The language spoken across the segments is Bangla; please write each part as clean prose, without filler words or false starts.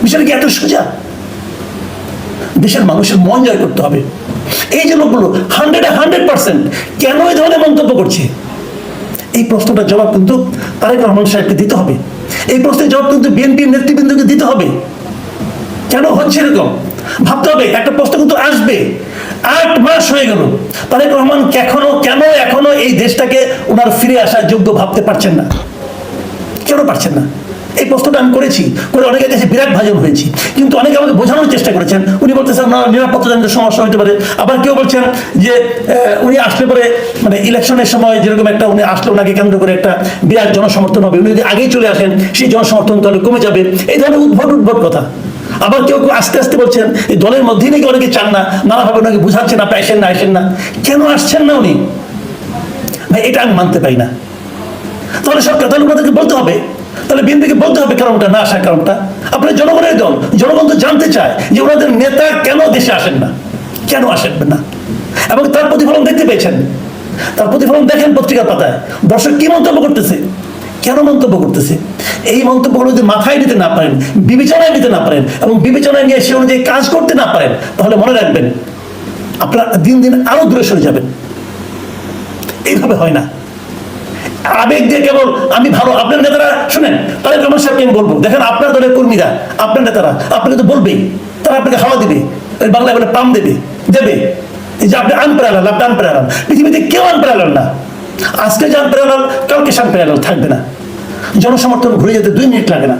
বিষয়টা কি এত সোজা? দেশের মানুষের মন জয় করতে হবে। এই যে লোকগুলো 100% কেন এই ধরনের মন্তব্য করছে, এই প্রশ্নটার জবাব কিন্তু তারেক রহমান সাহেবকে দিতে হবে। এই প্রশ্নের জবাব কিন্তু বিএনপির নেতৃবৃন্দকে দিতে হবে। কেন হচ্ছে এরকম ভাবতে হবে। একটা প্রশ্ন কিন্তু আসবে। 8 মাস হয়ে গেল, তারেক রহমান কেন এখনো এই দেশটাকে ওনার ফিরে আসার যোগ্য ভাবতে পারছেন না? কেন পারছেন না? এই প্রশ্নটা আমি করেছি, করে অনেকের কাছে বিরাট ভাজন হয়েছি। কিন্তু অনেকে আমাকে বোঝানোর চেষ্টা করেছেন, উনি বলতেছেন না নিরাপত্তাজনিত সমস্যা হতে পারে। আবার কেউ বলছেন যে উনি আসলে পরে মানে ইলেকশনের সময় যেরকম একটা উনি আসলে ওনাকে কেন্দ্র করে একটা বিরাট জনসমর্থন হবে, উনি যদি আগেই চলে আসেন সেই জনসমর্থন তাহলে কমে যাবে। এই ধরনের উদ্ভট কথা। আবার কেউ আস্তে আস্তে বলছেন এই দলের মধ্যেই নাকি অনেকে চান না, নানাভাবে ওনাকে বুঝাচ্ছেন আপনি আসেন না। কেন আসছেন না উনি? ভাই এটা আমি মানতে পারি না। তাহলে সব কথা ওনাদেরকে বলতে হবে, তাহলে বিএনপিকে বলতে হবে কারণটা, না আসার কারণটা। আপনার জনগণের দল, জনগণ তো জানতে চায় যে ওনাদের নেতা কেন দেশে আসেন না, কেন আসেন না। এবং তার প্রতিফলন দেখতে পেয়েছেন, তার প্রতিফলন দেখেন পত্রিকার পাতায়। দর্শক কি মন্তব্য করতেছে, কেন মন্তব্য করতেছে। এই মন্তব্যগুলো যদি মাথায় নিতে না পারেন, বিবেচনায় নিতে না পারেন, এবং বিবেচনায় নিয়ে সে অনুযায়ী কাজ করতে না পারেন, তাহলে মনে রাখবেন আপনারা দিন দিন আরো দূরে সরে যাবেন। এইভাবে হয় না। আবেগ দিয়ে কেবল আমি ভালো, আপনার নেতারা শুনেন, তারেক রহমান সাহেবকে আমি বলবো, দেখেন আপনার দলের কর্মীরা, আপনার নেতারা আপনাকে তো বলবেই, তারা আপনাকে হাওয়া দিবে, বাংলায় বলে পাম দেবে। যে আপনি আনপ্যারালাল, আপনি আনপ্যারালাল। পৃথিবীতে কেউ আনপ্যারালাল না। আজকে যে আনপ্যারালাল, কালকে সে আনপ্যারালাল থাকবে না। জনসমর্থন ঘুরে যেতে 2 মিনিট লাগে না।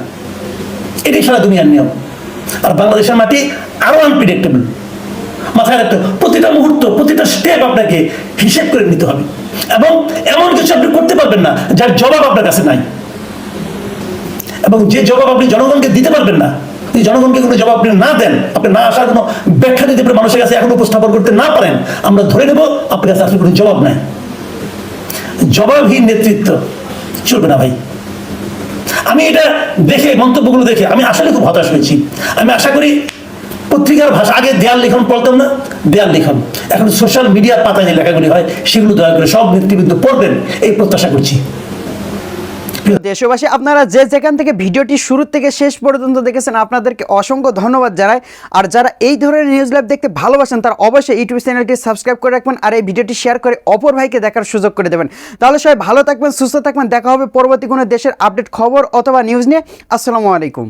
এটাই সারা দুনিয়ার নিয়ম। আর বাংলাদেশের মাটি আরো আনপ্রেডিক্টেবল। মাথায় রাখতে প্রতিটা মুহূর্ত, প্রতিটা স্টেপ আপনাকে হিসেব করে নিতে হবে। এবং এমন কিছু আপনি করতে পারবেন না যার জবাব আপনার কাছে নাই। এবং যে জবাব আপনি জনগণকে দিতে পারবেন না, যদি জনগণকে কোনো জবাব আপনি না দেন, আপনি না আসার কোনো ব্যাখ্যা দিতে পারে মানুষের কাছে এখন উপস্থাপন করতে না পারেন, আমরা ধরে নেব আপনার কাছে আসলে কোনো জবাব নাই। জবাবহীন নেতৃত্ব চলবে না ভাই। আমি এটা দেখে, মন্তব্যগুলো দেখে আমি আসলে খুব হতাশ হয়েছি। আমি আশা করি পত্রিকার ভাষা, আগে দেয়াল লিখন পড়তাম না, দেয়াল লিখন, এখন সোশ্যাল মিডিয়ার পাতায় যে লেখাগুলি হয় সেগুলো দয়া করে সব নেতৃবৃন্দ পড়বেন, এই প্রত্যাশা করছি। দেশবাসী, আপনারা যে যেখান থেকে ভিডিওটি শুরু থেকে শেষ পর্যন্ত দেখেছেন আপনাদেরকে অসংখ্য ধন্যবাদ জানাই। আর যারা এই ধরনের নিউজ লাইভ দেখতে ভালোবাসেন তারা অবশ্যই ইউটিউব চ্যানেলটি সাবস্ক্রাইব করে রাখবেন, আর এই ভিডিওটি শেয়ার করে অপর ভাইকে দেখার সুযোগ করে দেবেন। তাহলে সবাই ভালো থাকবেন, সুস্থ থাকবেন। দেখা হবে পরবর্তী কোনো দেশের আপডেট খবর অথবা নিউজ নিয়ে। আসসালামু আলাইকুম।